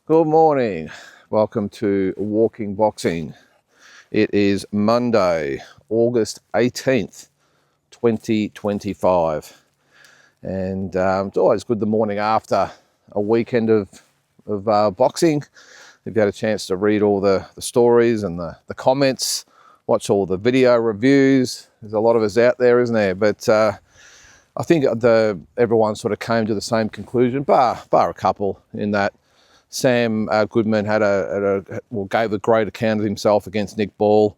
Good morning. Welcome to Walking Boxing. It is Monday, August 18th, 2025. And it's always good the morning after a weekend of boxing. If you had a chance to read all the stories and the comments, watch all the video reviews. There's a lot of us out there, isn't there? But I think everyone sort of came to the same conclusion, bar a couple, in that Sam Goodman gave a great account of himself against Nick Ball.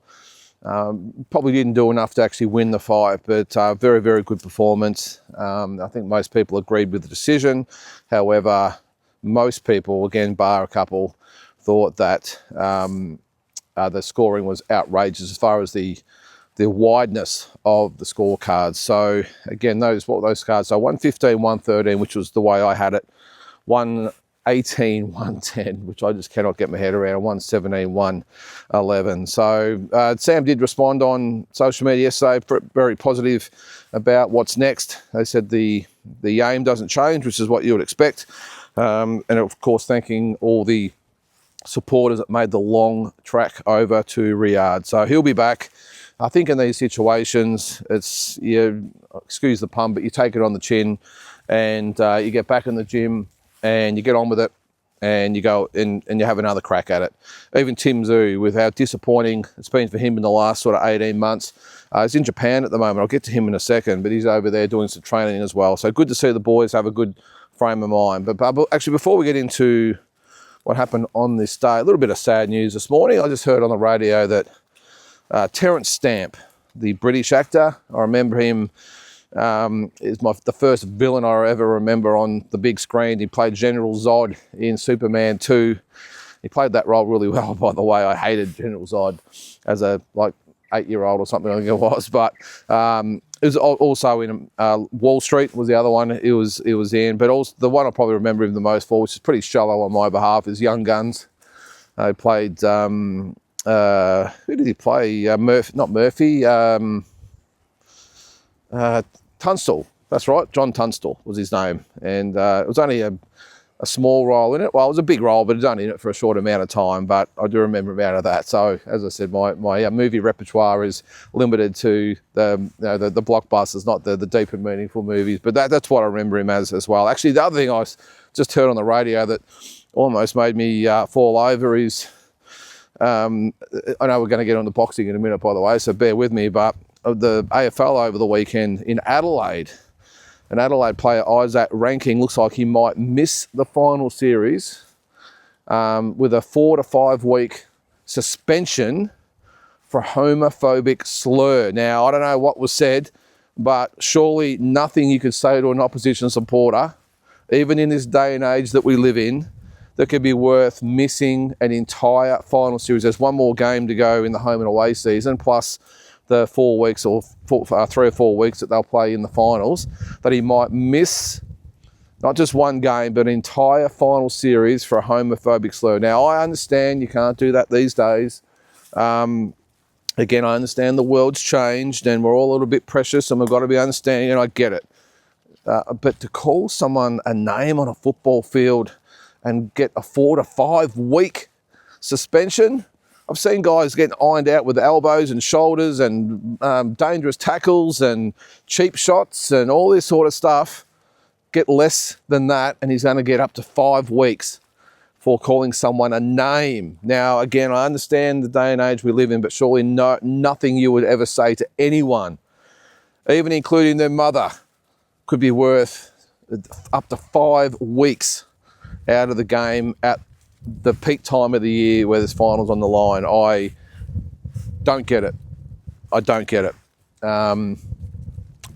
Probably didn't do enough to actually win the fight, but very, very good performance. I think most people agreed with the decision. However, most people, again, bar a couple, thought that the scoring was outrageous as far as the wideness of the scorecards. So again, what those cards are: 115, 113, which was the way I had it, 118, 110, which I just cannot get my head around, 117, 111. So Sam did respond on social media yesterday, very positive about what's next. They said the aim doesn't change, which is what you would expect. And of course, thanking all the supporters that made the long track over to Riyadh. So he'll be back. I think in these situations, it's, excuse the pun, but you take it on the chin and you get back in the gym and you get on with it and you go and you have another crack at it. Even Tszyu, with how disappointing it's been for him in the last sort of 18 months. He's in Japan at the moment. I'll get to him in a second, but he's over there doing some training as well. So good to see the boys have a good frame of mind. But actually, before we get into what happened on this day, a little bit of sad news this morning. I just heard on the radio that Terence Stamp, the British actor, I remember him, is the first villain I ever remember on the big screen. He played General Zod in Superman 2. He played that role really well, by the way. I hated General Zod as a 8-year-old or something, I think it was. But it was also in Wall Street was the other one it was in. But also the one I probably remember him the most for, which is pretty shallow on my behalf, is Young Guns. He played, who did he play? Murphy. Tunstall, that's right, John Tunstall was his name, and it was only a small role in it. Well, it was a big role, but it was only in it for a short amount of time, but I do remember him out of that. So, as I said, my movie repertoire is limited to the blockbusters, not the deep and meaningful movies, but that's what I remember him as well. Actually, the other thing I just heard on the radio that almost made me fall over is, I know we're going to get on to boxing in a minute, by the way, so bear with me, but the AFL over the weekend in Adelaide, an Adelaide player, Isaac Ranking, looks like he might miss the final series with a 4 to 5 week suspension for homophobic slur. Now, I don't know what was said, but surely nothing you could say to an opposition supporter, even in this day and age that we live in, that could be worth missing an entire final series. There's one more game to go in the home and away season, plus the 4 weeks or 3 or 4 weeks that they'll play in the finals, that he might miss not just one game, but an entire final series for a homophobic slur. Now, I understand you can't do that these days. Again, I understand the world's changed and we're all a little bit precious and we've got to be understanding, and I get it. But to call someone a name on a football field and get a 4 to 5 week suspension, I've seen guys getting ironed out with elbows and shoulders and dangerous tackles and cheap shots and all this sort of stuff get less than that, and he's going to get up to 5 weeks for calling someone a name. Now, again, I understand the day and age we live in, but surely nothing you would ever say to anyone, even including their mother, could be worth up to 5 weeks out of the game at the peak time of the year where there's finals on the line. I don't get it. But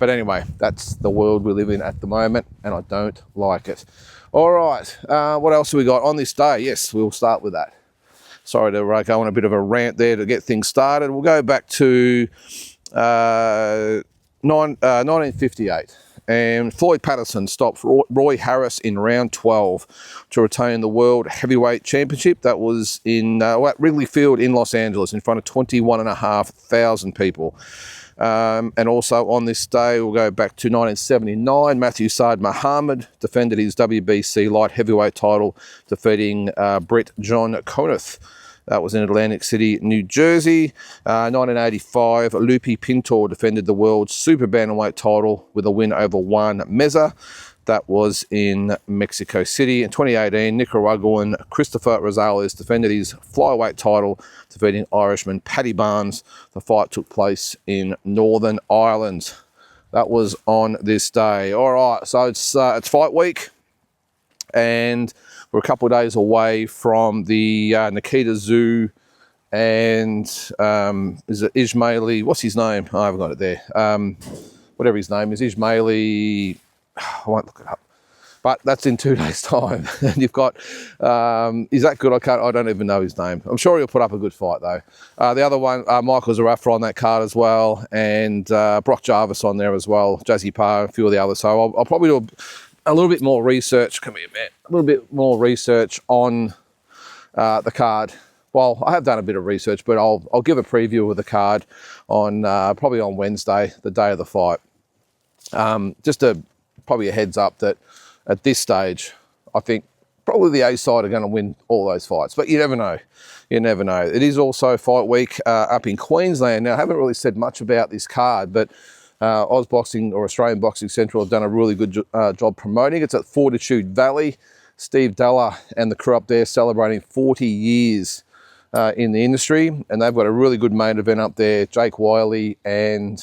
anyway, that's the world we live in at the moment, and I don't like it. All right, what else have we got on this day? Yes, we'll start with that. Sorry to go on a bit of a rant there to get things started. We'll go back to 1958. And Floyd Patterson stopped Roy Harris in round 12 to retain the World Heavyweight Championship. That was in at Wrigley Field in Los Angeles in front of 21,500 people. And also on this day, we'll go back to 1979. Matthew Saad Muhammad defended his WBC light heavyweight title, defeating Brit John Coneth. That was in Atlantic City, New Jersey. 1985, Lupi Pintor defended the world super bantamweight title with a win over Juan Meza. That was in Mexico City. In 2018, Nicaraguan Christopher Rosales defended his flyweight title, defeating Irishman Paddy Barnes. The fight took place in Northern Ireland. That was on this day. All right, so it's fight week, and we're a couple of days away from the Nikita Tszyu and is it Ismaili? What's his name? I haven't got it there. Whatever his name is, Ismaili. I won't look it up, but that's in 2 days' time. And you've got, is that good? I don't even know his name. I'm sure he'll put up a good fight though. The other one, Michael Zarafa on that card as well, and Brock Jarvis on there as well, Jazzy Parr, a few of the others. So I'll probably do a little bit more research. Come here, man. A little bit more research on the card. Well, I have done a bit of research, but I'll give a preview of the card on probably on Wednesday, the day of the fight. Probably a heads up that at this stage, I think probably the A side are going to win all those fights, but you never know. You never know. It is also fight week up in Queensland. Now, I haven't really said much about this card, but Oz Boxing or Australian Boxing Central have done a really good job promoting. It's at Fortitude Valley. Steve Della and the crew up there celebrating 40 years in the industry, and they've got a really good main event up there, Jake Wiley and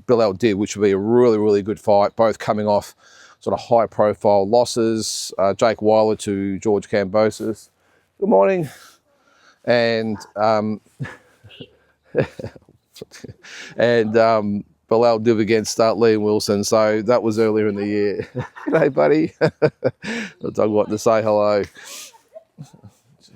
Bilal Dib, which will be a really, really good fight, both coming off sort of high-profile losses. Jake Wiley to George Kambosos. Good morning. And Bilal Dib against Liam Wilson, so that was earlier in the year. G'day, buddy. The dog wanted to say hello.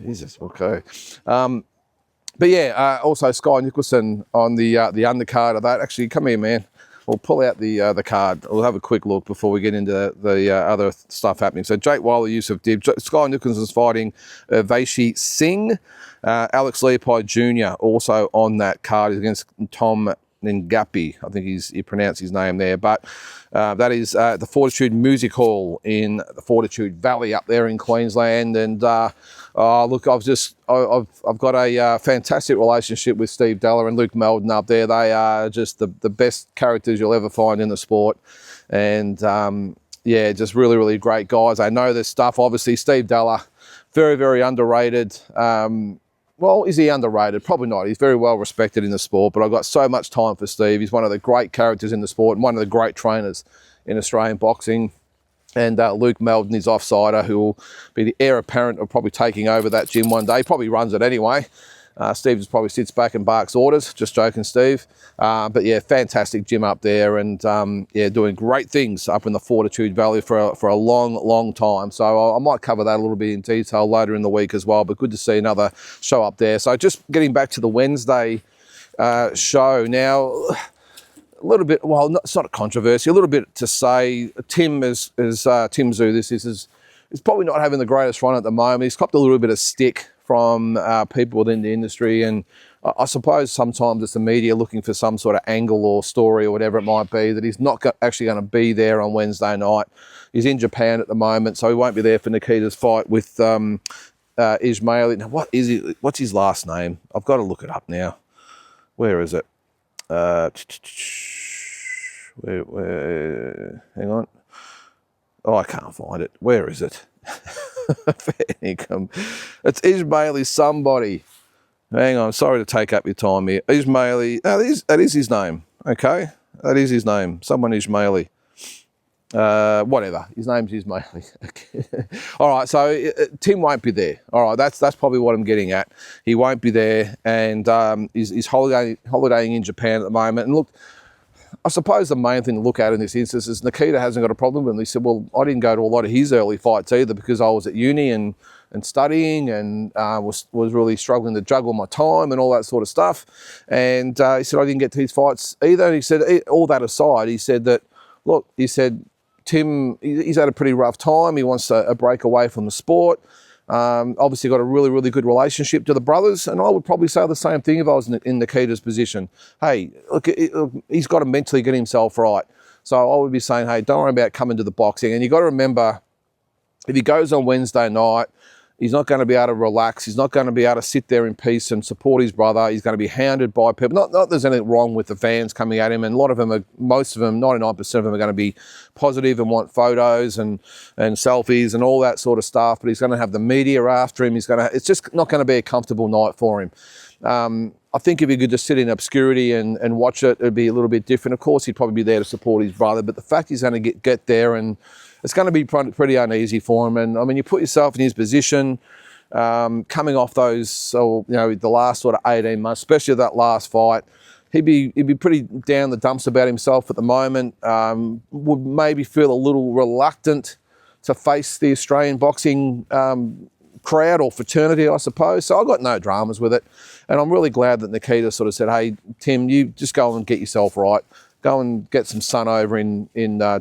Jesus, okay. But yeah, also Sky Nicholson on the undercard of that. Actually, come here, man. We'll pull out the card. We'll have a quick look before we get into the other stuff happening. So Jake Wiley, Yusuf Dib. Sky Nicholson's fighting Vaishi Singh. Alex Leopold Jr. also on that card is against Tom Ngapi. I think you pronounce his name there. But that is the Fortitude Music Hall in the Fortitude Valley up there in Queensland. And look, I've got a fantastic relationship with Steve Della and Luke Meldon up there. They are just the best characters you'll ever find in the sport. And yeah, just really, really great guys. They know their stuff. Obviously, Steve Della, very, very underrated. Well, is he underrated? Probably not. He's very well respected in the sport, but I've got so much time for Steve. He's one of the great characters in the sport and one of the great trainers in Australian boxing. And Luke Meldon is offsider, who will be the heir apparent of probably taking over that gym one day. He probably runs it anyway. Steve just probably sits back and barks orders. Just joking, Steve. But yeah, fantastic gym up there, and yeah, doing great things up in the Fortitude Valley for a long, long time. So I might cover that a little bit in detail later in the week as well. But good to see another show up there. So just getting back to the Wednesday show now. A little bit, well, it's not a controversy. A little bit to say, Tim Tszyu, this is probably not having the greatest run at the moment. He's copped a little bit of stick from people within the industry, and I suppose sometimes it's the media looking for some sort of angle or story or whatever it might be, that he's not actually going to be there on Wednesday night. He's in Japan at the moment, so he won't be there for Nikita's fight with Ismaili. Now, what's his last name? I've got to look it up now. Where is it? Where? Hang on. Oh, I can't find it. Where is it? It's Ismaili somebody. Hang on. Sorry to take up your time here. Ismaili. No, that is his name. Okay, that is his name. Someone Ismaili. Whatever. His name's Ismaili. All right. So Tim won't be there. All right. That's probably what I'm getting at. He won't be there, and he's holidaying in Japan at the moment. And look, I suppose the main thing to look at in this instance is Nikita hasn't got a problem with him. He said, well, I didn't go to a lot of his early fights either because I was at uni and studying and was really struggling to juggle my time and all that sort of stuff. And he said, I didn't get to his fights either. And he said, all that aside, he said that, look, he said, Tim, he's had a pretty rough time. He wants a break away from the sport. Obviously got a really, really good relationship to the brothers, and I would probably say the same thing if I was in Nikita's position. Hey, look, he's got to mentally get himself right. So I would be saying, hey, don't worry about coming to the boxing. And you've got to remember, if he goes on Wednesday night, he's not going to be able to relax. He's not going to be able to sit there in peace and support his brother. He's going to be hounded by people. Not that there's anything wrong with the fans coming at him, and a lot of them, most of them, 99% of them are going to be positive and want photos and selfies and all that sort of stuff. But he's going to have the media after him. It's just not going to be a comfortable night for him. I think if he could just sit in obscurity and watch it, it'd be a little bit different. Of course, he'd probably be there to support his brother, but the fact he's going to get there, and it's going to be pretty uneasy for him. And I mean, you put yourself in his position, coming off those, the last sort of 18 months, especially that last fight, he'd be pretty down the dumps about himself at the moment. Would maybe feel a little reluctant to face the Australian boxing crowd or fraternity, I suppose. So I've got no dramas with it. And I'm really glad that Nikita sort of said, hey, Tim, you just go and get yourself right. Go and get some sun over in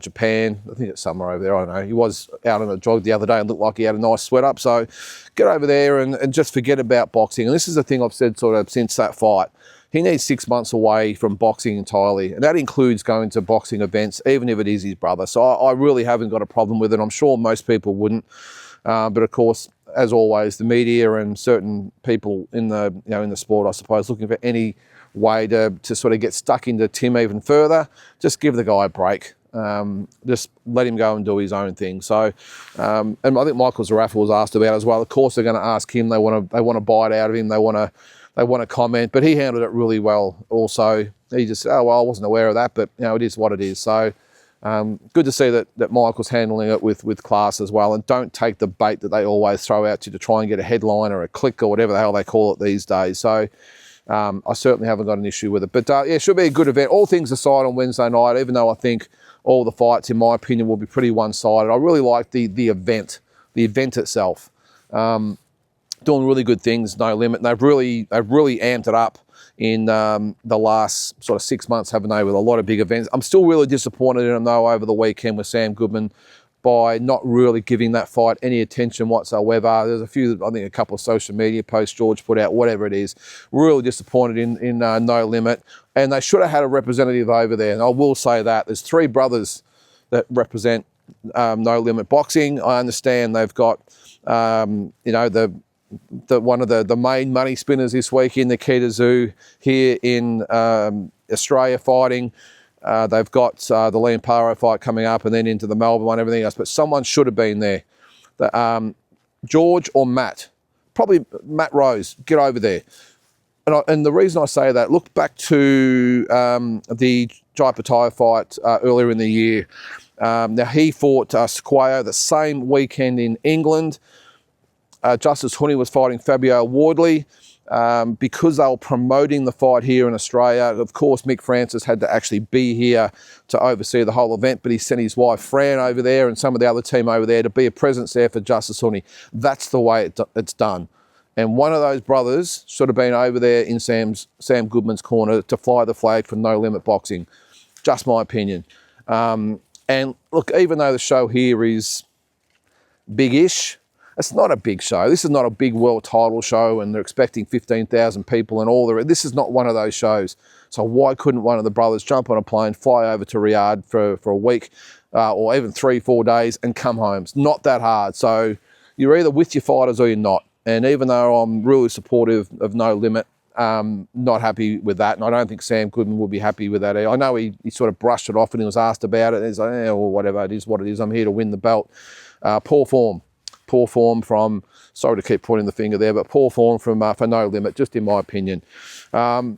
Japan. I think it's summer over there, I don't know. He was out on a jog the other day and looked like he had a nice sweat up. So get over there and just forget about boxing. And this is the thing I've said sort of since that fight. He needs 6 months away from boxing entirely. And that includes going to boxing events, even if it is his brother. So I really haven't got a problem with it. I'm sure most people wouldn't. But of course, as always, the media and certain people in the sport, I suppose, looking for any way to sort of get stuck into Tim even further, just give the guy a break. Just let him go and do his own thing. So, and I think Michael Zarafa was asked about it as well. Of course, they're going to ask him. They want to bite out of him. They want to comment. But he handled it really well. Also, he just said, "Oh well, I wasn't aware of that, but it is what it is." So. Good to see that Michael's handling it with class as well, and don't take the bait that they always throw out to try and get a headline or a click or whatever the hell they call it these days. So I certainly haven't got an issue with it. But yeah, it should be a good event. All things aside on Wednesday night, even though I think all the fights, in my opinion, will be pretty one-sided, I really like the event itself. Doing really good things, No Limit. And they've really amped it up in the last sort of 6 months, haven't they, with a lot of big events. I'm still really disappointed in them, though, over the weekend with Sam Goodman by not really giving that fight any attention whatsoever. There's a couple of social media posts George put out, whatever it is. Really disappointed in No Limit. And they should have had a representative over there. And I will say that. There's 3 brothers that represent No Limit Boxing. I understand they've got, one of the main money spinners this week in the Tszyu here in Australia fighting. They've got the Liam Paro fight coming up and then into the Melbourne one and everything else. But someone should have been there. George or Matt. Probably Matt Rose. Get over there. And the reason I say that, look back to the Jai Pataia fight earlier in the year. Now, he fought Tszyu the same weekend in England. Justice Honey was fighting Fabio Wardley. Because they were promoting the fight here in Australia, of course, Mick Francis had to actually be here to oversee the whole event, but he sent his wife Fran over there and some of the other team over there to be a presence there for Justice Honey. That's the way it's done. And one of those brothers should have been over there in Sam Goodman's corner to fly the flag for No Limit Boxing. Just my opinion. And look, even though the show here is big-ish, it's not a big show. This is not a big world title show and they're expecting 15,000 people and all. This is not one of those shows. So why couldn't one of the brothers jump on a plane, fly over to Riyadh for a week or even 3-4 days and come home? It's not that hard. So you're either with your fighters or you're not. And even though I'm really supportive of No Limit, not happy with that. And I don't think Sam Goodman will be happy with that. I know he sort of brushed it off when he was asked about it. He's like, well, whatever, it is what it is. I'm here to win the belt. Poor form from, sorry to keep pointing the finger there, but poor form from for No Limit, just in my opinion. All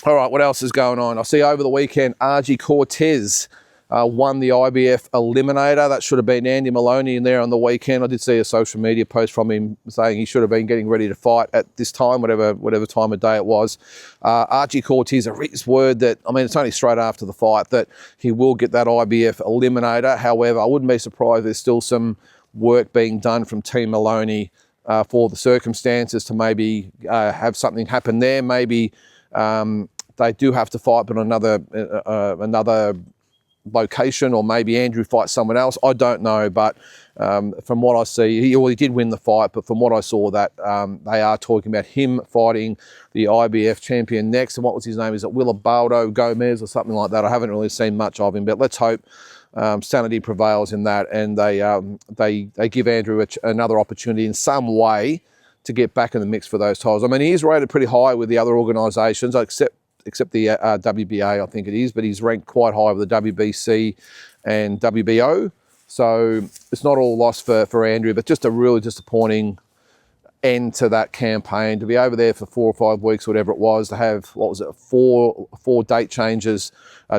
right, what else is going on? I see over the weekend, RG Cortez won the IBF Eliminator. That should have been Andy Maloney in there on the weekend. I did see a social media post from him saying he should have been getting ready to fight at this time, whatever time of day it was. RG Cortez, his word that, I mean, it's only straight after the fight, that he will get that IBF Eliminator. However, I wouldn't be surprised if there's still some work being done from Team Maloney for the circumstances to maybe have something happen there. Maybe they do have to fight, but another location, or maybe Andrew fights someone else. I don't know, but from what I see, he did win the fight, but from what I saw, that they are talking about him fighting the IBF champion next. And what was his name? Is it Willibaldo Gomez or something like that? I haven't really seen much of him, but let's hope sanity prevails in that, and they give Andrew another opportunity in some way to get back in the mix for those titles. I mean, he is rated pretty high with the other organisations, except the WBA, I think it is, but he's ranked quite high with the WBC and WBO. So it's not all lost for Andrew, but just a really disappointing end to that campaign. To be over there for 4 or 5 weeks, whatever it was, to have, what was it, four date changes,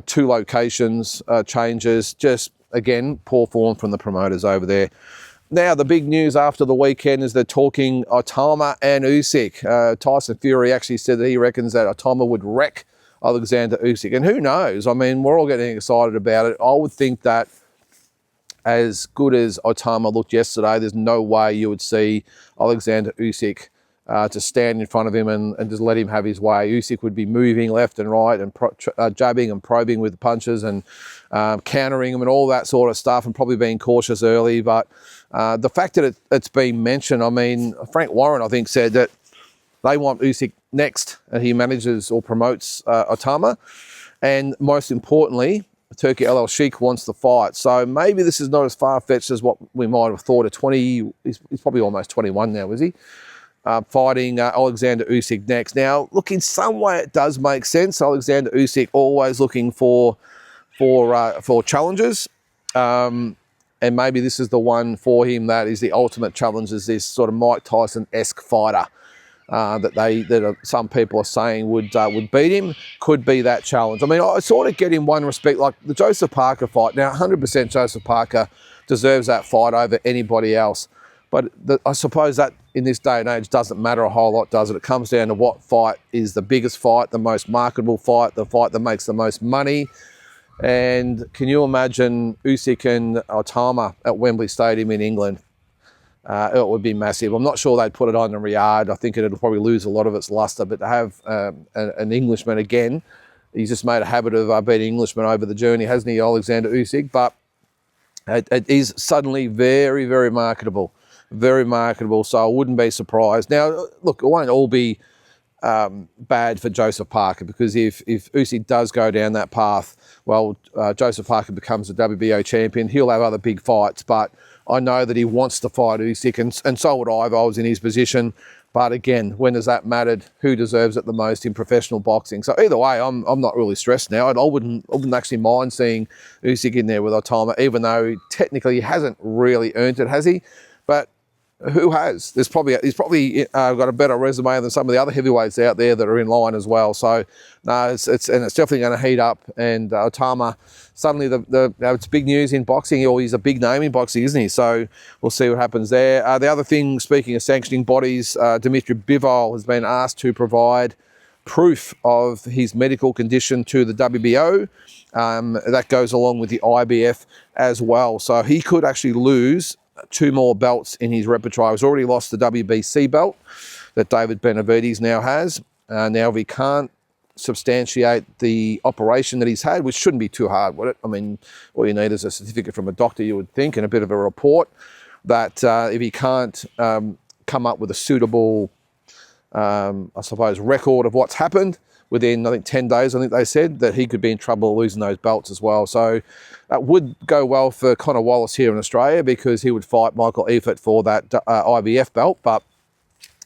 2 locations changes, just, again, poor form from the promoters over there. Now, the big news after the weekend is they're talking Otama and Usyk. Tyson Fury actually said that he reckons that Otama would wreck Alexander Usyk. And who knows? I mean, we're all getting excited about it. I would think that as good as Otama looked yesterday, there's no way you would see Alexander Usyk to stand in front of him and just let him have his way. Usyk would be moving left and right and jabbing and probing with the punches and countering him and all that sort of stuff, and probably being cautious early. But the fact that it's been mentioned, I mean, Frank Warren, I think, said that they want Usyk next, and he manages or promotes Otama. And most importantly, Turki El Sheikh wants the fight. So maybe this is not as far-fetched as what we might have thought. He's probably almost 21 now, is he? Fighting Alexander Usyk next. Now, look, in some way it does make sense. Alexander Usyk always looking for challenges. And maybe this is the one for him that is the ultimate challenge, is this sort of Mike Tyson-esque fighter that some people are saying would beat him. Could be that challenge. I mean, I sort of get in one respect, like the Joseph Parker fight. Now, 100% Joseph Parker deserves that fight over anybody else. But I suppose that in this day and age doesn't matter a whole lot, does it? It comes down to what fight is the biggest fight, the most marketable fight, the fight that makes the most money. And can you imagine Usyk and Otama at Wembley Stadium in England? It would be massive. I'm not sure they'd put it on in Riyadh. I think it'll probably lose a lot of its luster. But to have an Englishman again, he's just made a habit of beating Englishmen over the journey, hasn't he, Alexander Usyk? But it is suddenly very, very marketable. Very marketable, so I wouldn't be surprised. Now, look, it won't all be bad for Joseph Parker, because if Usyk does go down that path, well, Joseph Parker becomes a WBO champion. He'll have other big fights, but I know that he wants to fight Usyk, and so would I if I was in his position. But again, when does that matter? Who deserves it the most in professional boxing? So either way, I'm not really stressed now. I wouldn't actually mind seeing Usyk in there with Otama, even though technically he hasn't really earned it, has he? But who has? He's probably got a better resume than some of the other heavyweights out there that are in line as well. So no, it's definitely going to heat up. And Otama, suddenly it's big news in boxing. He's a big name in boxing, isn't he? So we'll see what happens there. The other thing, speaking of sanctioning bodies, Dmitry Bivol has been asked to provide proof of his medical condition to the WBO. That goes along with the IBF as well. So he could actually lose 2 more belts in his repertoire. He's already lost the WBC belt that David Benavides now has. Now, if he can't substantiate the operation that he's had, which shouldn't be too hard, would it? I mean, all you need is a certificate from a doctor, you would think, and a bit of a report that if he can't come up with a suitable, I suppose, record of what's happened within, I think, 10 days, I think they said, that he could be in trouble losing those belts as well. So that would go well for Connor Wallace here in Australia, because he would fight Michael Eifert for that IBF belt. But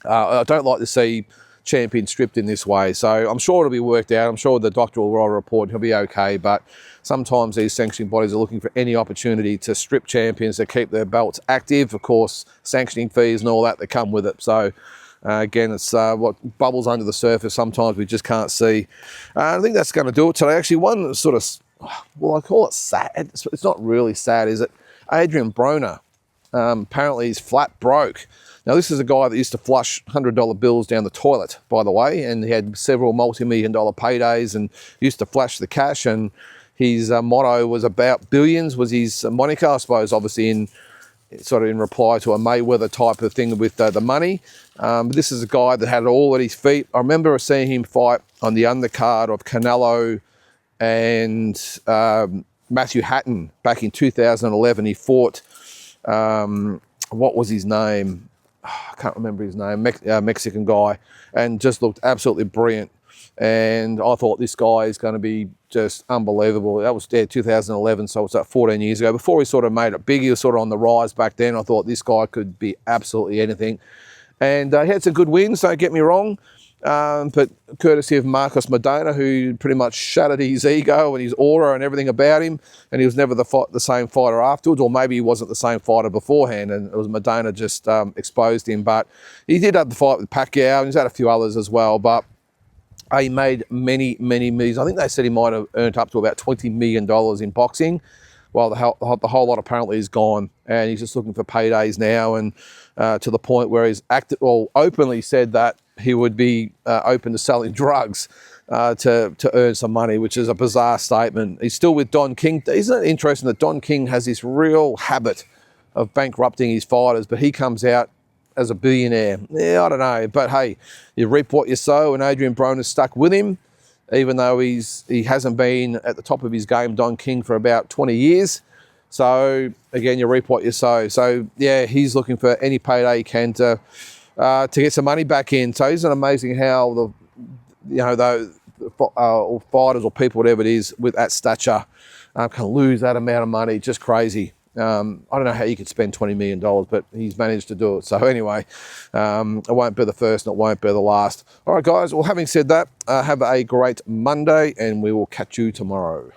I don't like to see champions stripped in this way. So I'm sure it'll be worked out. I'm sure the doctor will write a report and he'll be okay. But sometimes these sanctioning bodies are looking for any opportunity to strip champions to keep their belts active. Of course, sanctioning fees and all that come with it. So again, it's what bubbles under the surface. Sometimes we just can't see. I think that's going to do it today. Actually, one sort of, well, I call it sad. It's not really sad, is it? Adrien Broner, apparently he's flat broke. Now, this is a guy that used to flush $100 bills down the toilet, by the way, and he had several multi-million-dollar paydays and used to flash the cash, and his motto was about billions, was his moniker, I suppose, obviously in reply to a Mayweather type of thing with the money. This is a guy that had it all at his feet. I remember seeing him fight on the undercard of Canelo and Matthew Hatton back in 2011. He fought, what was his name? I can't remember his name, Mexican guy, and just looked absolutely brilliant. And I thought this guy is going to be just unbelievable. That was 2011, so it's like 14 years ago. Before he sort of made it big, he was sort of on the rise back then. I thought this guy could be absolutely anything. And he had some good wins, don't get me wrong. But courtesy of Marcos Maidana, who pretty much shattered his ego and his aura and everything about him, and he was never the same fighter afterwards, or maybe he wasn't the same fighter beforehand, and it was Maidana just exposed him. But he did have the fight with Pacquiao, and he's had a few others as well, but he made many, many millions. I think they said he might have earned up to about $20 million in boxing. Well, the whole lot apparently is gone, and he's just looking for paydays now, and to the point where he's openly said that he would be open to selling drugs to earn some money, which is a bizarre statement. He's still with Don King. Isn't it interesting that Don King has this real habit of bankrupting his fighters, but he comes out as a billionaire? Yeah, I don't know, but hey, you reap what you sow, and Adrien Broner stuck with him, even though he hasn't been at the top of his game, Don King, for about 20 years. So again, you reap what you sow. So yeah, he's looking for any payday he can to get some money back in. So isn't it amazing how the fighters or people, whatever it is, with that stature can lose that amount of money? Just crazy. I don't know how you could spend $20 million, but he's managed to do it. So anyway, it won't be the first and it won't be the last. All right, guys. Well, having said that, have a great Monday, and we will catch you tomorrow.